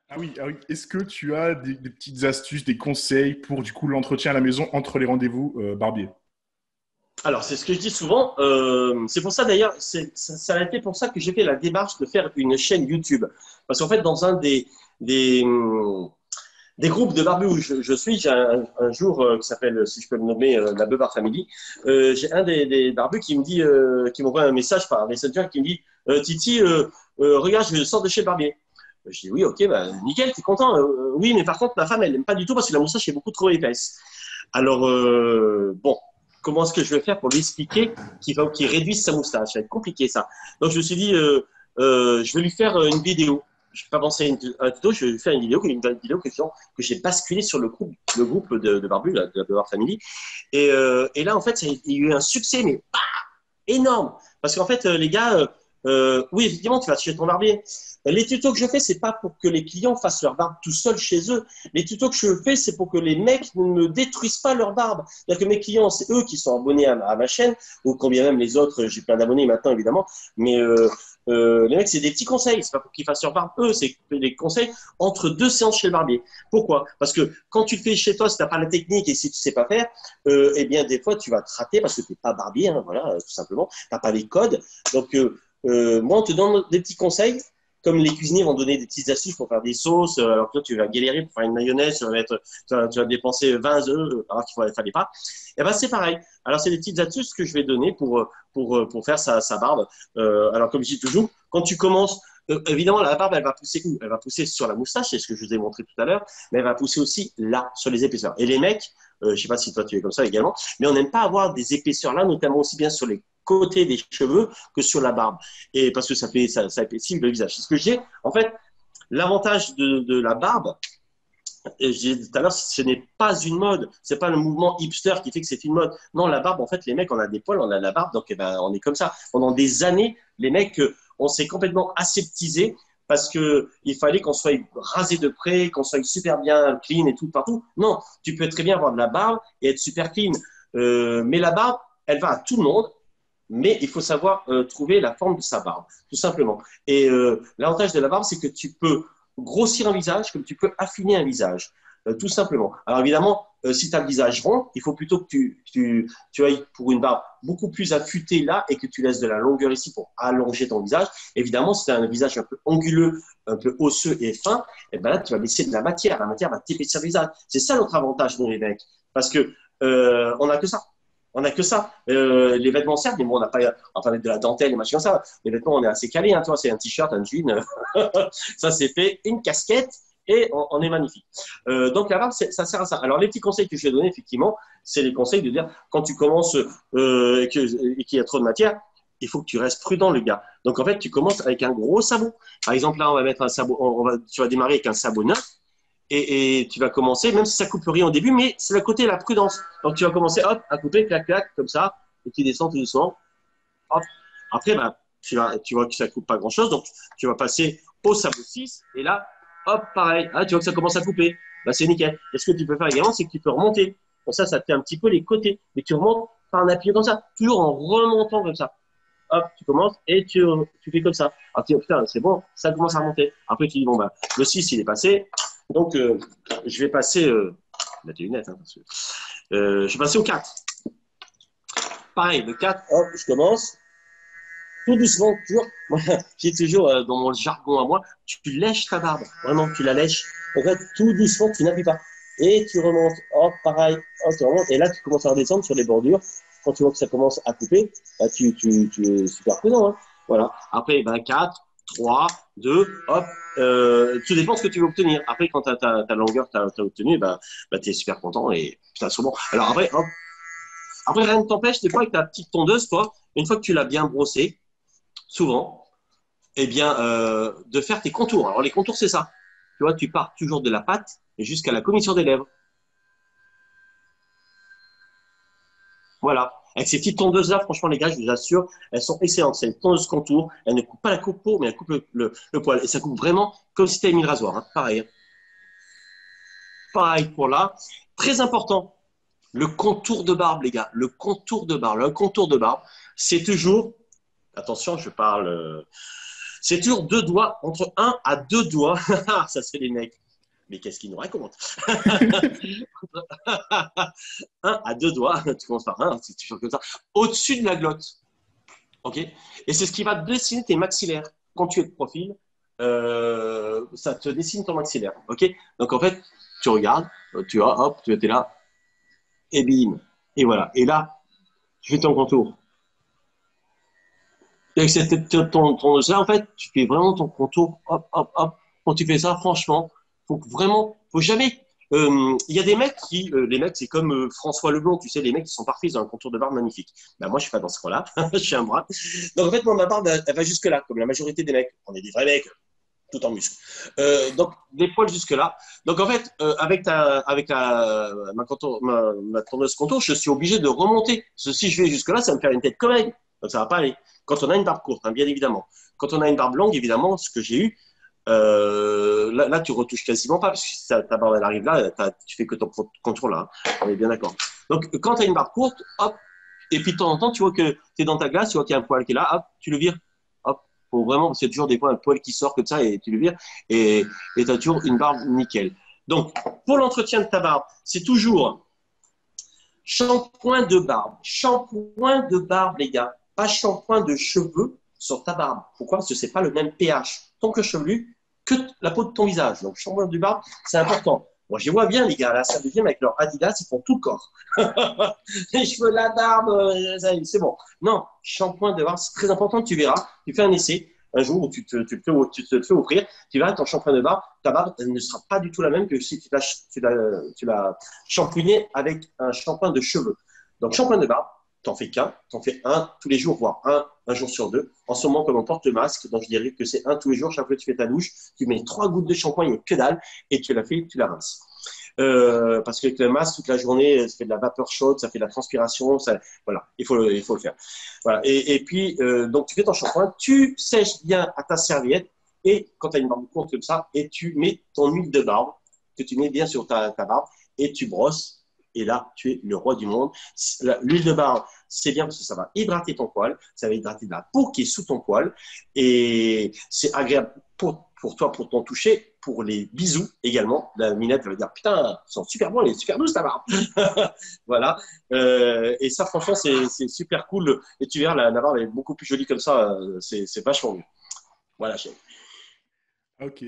Ah oui. Est-ce que tu as des petites astuces, des conseils pour du coup l'entretien à la maison entre les rendez-vous barbier? Alors, c'est ce que je dis souvent. C'est pour ça d'ailleurs, ça a été pour ça que j'ai fait la démarche de faire une chaîne YouTube. Parce qu'en fait, dans un des, hum, des groupes de barbus où je suis, j'ai un jour qui s'appelle, si je peux le nommer, la Beubare Family. J'ai un des barbus qui me dit, qui m'envoie un message par Messenger qui me dit, Titi, regarde, je sors de chez le barbier. Je dis oui, ok, bah, nickel, t'es content. Oui, mais par contre, ma femme, elle n'aime pas du tout parce que la moustache est beaucoup trop épaisse. Alors, bon, comment est-ce que je vais faire pour lui expliquer qu'il réduise sa moustache? Ça va être compliqué, ça. Donc, je me suis dit, je vais lui faire une vidéo. Je vais pas penser à un tuto, je vais lui faire une vidéo que j'ai basculé sur le groupe de Barbu, de la Beurre Family. Et là, en fait, il y a eu un succès, mais énorme. Parce qu'en fait, les gars, oui, effectivement, tu vas chez ton barbier. Les tutos que je fais, c'est pas pour que les clients fassent leur barbe tout seuls chez eux. Les tutos que je fais, c'est pour que les mecs ne me détruisent pas leur barbe. C'est-à-dire que mes clients, c'est eux qui sont abonnés à ma chaîne, ou combien même les autres, j'ai plein d'abonnés maintenant, évidemment. Mais les mecs, c'est des petits conseils. C'est pas pour qu'ils fassent leur barbe eux, c'est des conseils entre deux séances chez le barbier. Pourquoi? Parce que quand tu le fais chez toi, si t'as pas la technique et si tu sais pas faire, eh bien, des fois, tu vas te rater parce que tu n'es pas barbier, hein, voilà, tout simplement. Tu n'as pas les codes. Donc, moi, on te donne des petits conseils, comme les cuisiniers vont donner des petites astuces pour faire des sauces, alors que toi, tu vas galérer pour faire une mayonnaise, tu vas dépenser 20 œufs, alors qu'il ne fallait pas. Et ben, c'est pareil. Alors, c'est des petites astuces que je vais donner pour faire sa barbe. Alors, comme je dis toujours, quand tu commences, évidemment, la barbe, elle va pousser où? Elle va pousser sur la moustache, c'est ce que je vous ai montré tout à l'heure, mais elle va pousser aussi là, sur les épaisseurs. Et les mecs, je ne sais pas si toi tu es comme ça également, mais on n'aime pas avoir des épaisseurs là, notamment aussi bien sur les côtés des cheveux que sur la barbe. Et parce que ça épaissit le visage. C'est ce que j'ai. En fait, l'avantage de la barbe, et je disais tout à l'heure, ce n'est pas une mode. C'est pas le mouvement hipster qui fait que c'est une mode. Non, la barbe, en fait, les mecs, on a des poils, on a de la barbe, donc eh ben, on est comme ça. Pendant des années, les mecs, on s'est complètement aseptisé parce que il fallait qu'on soit rasé de près, qu'on soit super bien clean et tout partout. Non, tu peux très bien avoir de la barbe et être super clean. Mais la barbe, elle va à tout le monde. Mais il faut savoir trouver la forme de sa barbe, tout simplement. Et l'avantage de la barbe, c'est que tu peux grossir un visage comme tu peux affiner un visage, tout simplement. Alors évidemment, si tu as le visage rond, il faut plutôt que tu ailles pour une barbe beaucoup plus affûtée là et que tu laisses de la longueur ici pour allonger ton visage. Évidemment, si tu as un visage un peu anguleux, un peu osseux et fin, et ben là, tu vas laisser de la matière. La matière va t'épaissir le visage. C'est ça notre avantage, nous, les mecs. Parce que on n'a que ça. On n'a que ça. Les vêtements, certes, mais bon, on n'a pas, enfin, de la dentelle et machin comme ça. Les vêtements, on est assez calé, hein, toi, c'est un t-shirt, un jean. Ça, c'est fait, une casquette et on est magnifique. Donc, la barbe, ça sert à ça. Alors, les petits conseils que je vais donner, effectivement, c'est les conseils de dire, quand tu commences et qu'il y a trop de matière, il faut que tu restes prudent, le gars. Donc, en fait, tu commences avec un gros sabot. Par exemple, là, on va mettre un sabot, tu vas démarrer avec un sabot neuf et tu vas commencer, même si ça coupe rien au début, mais c'est le côté la prudence. Donc tu vas commencer, hop, à couper, clac, clac, comme ça, et tu descends tout doucement. Hop. Après, bah, tu vois que ça coupe pas grand-chose, donc tu vas passer au sabot 6, et là, hop, pareil, ah, tu vois que ça commence à couper. Bah, c'est nickel. Et ce que tu peux faire également, c'est que tu peux remonter. Comme ça te fait un petit peu les côtés, mais tu remontes par un appui comme ça, toujours en remontant comme ça. Hop, tu commences et tu fais comme ça. Alors tu dis, oh, putain, c'est bon, ça commence à remonter. Après, tu dis, bon, bah, le 6 il est passé. Donc, je vais passer. Bah, tes lunettes, hein, parce que, je vais passer au 4. Pareil, le 4, hop, je commence. Tout doucement, toujours. Moi, j'ai toujours dans mon jargon à moi, tu lèches ta barbe. Vraiment, tu la lèches. En fait, tout doucement, tu n'appuies pas. Et tu remontes. Hop, pareil. Hop, tu remontes. Et là, tu commences à redescendre sur les bordures. Quand tu vois que ça commence à couper, bah, tu es super prudent. Hein. Voilà. Après, ben, 4, 3, 2, hop. Tout dépend de ce que tu veux obtenir. Après, quand tu as ta longueur que tu as obtenue, bah, tu es super content et putain, c'est bon. Alors après, hop. Après, rien ne t'empêche, des fois, avec ta petite tondeuse, toi, une fois que tu l'as bien brossé, souvent, eh bien, de faire tes contours. Alors, les contours, c'est ça. Tu vois, tu pars toujours de la pâte jusqu'à la commissure des lèvres. Voilà. Avec ces petites tondeuses-là, franchement, les gars, je vous assure, elles sont excellentes. C'est une tondeuse contour. Elle ne coupe pas la coupe peau, mais elle coupe le poil. Et ça coupe vraiment comme si tu avais mis le rasoir. Hein. Pareil. Hein. Pareil pour là. Très important, le contour de barbe, les gars. Le contour de barbe. Le contour de barbe, c'est toujours, attention, je parle C'est toujours deux doigts, entre un à deux doigts. Ça, c'est les mecs. Mais qu'est-ce qu'ils nous racontent? Un à deux doigts, tu commences par un, c'est toujours comme ça, au-dessus de la glotte. Ok. Et c'est ce qui va dessiner tes maxillaires. Quand tu es de profil, ça te dessine ton maxillaire. Ok. Donc en fait, tu regardes, tu vois, hop, tu es là, et bim. Et voilà. Et là, tu fais ton contour. Et avec ça, en fait, tu fais vraiment ton contour, hop, hop, hop. Quand tu fais ça, franchement, faut jamais. Il y a des mecs les mecs, c'est comme François Leblond, tu sais, les mecs qui sont parfaits, ils ont un contour de barbe magnifique. Ben moi, je suis pas dans ce cas-là, je suis un bras. Donc en fait, moi, ma barbe, elle va jusque là, comme la majorité des mecs. On est des vrais mecs, tout en muscle. Donc des poils jusque là. Donc en fait, ma tourneuse contour, je suis obligé de remonter. Parce que si je vais jusque là, ça va me faire une tête commode. Donc ça va pas aller. Quand on a une barbe courte, hein, bien évidemment. Quand on a une barbe longue, évidemment, ce que j'ai eu, là, tu retouches quasiment pas, parce que si ta barbe elle arrive là, tu fais que ton contour là. Hein. On est bien d'accord. Donc quand tu as une barbe courte, hop, et puis de temps en temps, tu vois que tu es dans ta glace, tu vois qu'il y a un poil qui est là, hop, tu le vires. Hop, faut vraiment, c'est toujours des fois un poil qui sort comme ça et tu le vires, et tu as toujours une barbe nickel. Donc, pour l'entretien de ta barbe, c'est toujours shampoing de barbe. Shampoing de barbe, les gars. Pas shampoing de cheveux sur ta barbe. Pourquoi? Parce que c'est pas le même pH. Ton cuir chevelu que la peau de ton visage. Donc, shampoing de barbe, c'est important. Moi, je les vois bien, les gars. Là, ça devient avec leur Adidas, ils font tout le corps. Les cheveux, la barbe, c'est bon. Non, shampoing de barbe, c'est très important. Tu verras. Tu fais un essai un jour où tu te le fais offrir. Tu verras ton shampoing de barbe, ta barbe elle ne sera pas du tout la même que si tu l'as shampooiné avec un shampoing de cheveux. Donc, shampoing de barbe, t'en fais qu'un, t'en fais un tous les jours, voire un jour sur deux. En ce moment, comme on porte le masque, donc je dirais que c'est un tous les jours, chaque fois que tu fais ta douche, tu mets 3 gouttes de shampoing, il n'y a que dalle, et tu la fais, tu la rinces. Parce qu'avec le masque, toute la journée, ça fait de la vapeur chaude, ça fait de la transpiration, ça, voilà, il faut le faire. Voilà. Et puis, donc tu fais ton shampoing, tu sèches bien à ta serviette, et quand tu as une barbe courte comme ça, et tu mets ton huile de barbe, que tu mets bien sur ta barbe, et tu brosses, et là, tu es le roi du monde. L'huile de barbe, c'est bien parce que ça va hydrater ton poil, ça va hydrater la peau qui est sous ton poil, et c'est agréable pour toi, pour ton toucher, pour les bisous également. La minette va dire putain, ils sont super bons, elle est super douce ta barbe. Voilà. Et ça, franchement, c'est super cool. Et tu verras, la barbe est beaucoup plus jolie comme ça. C'est vachement mieux. Voilà, chérie. Ok.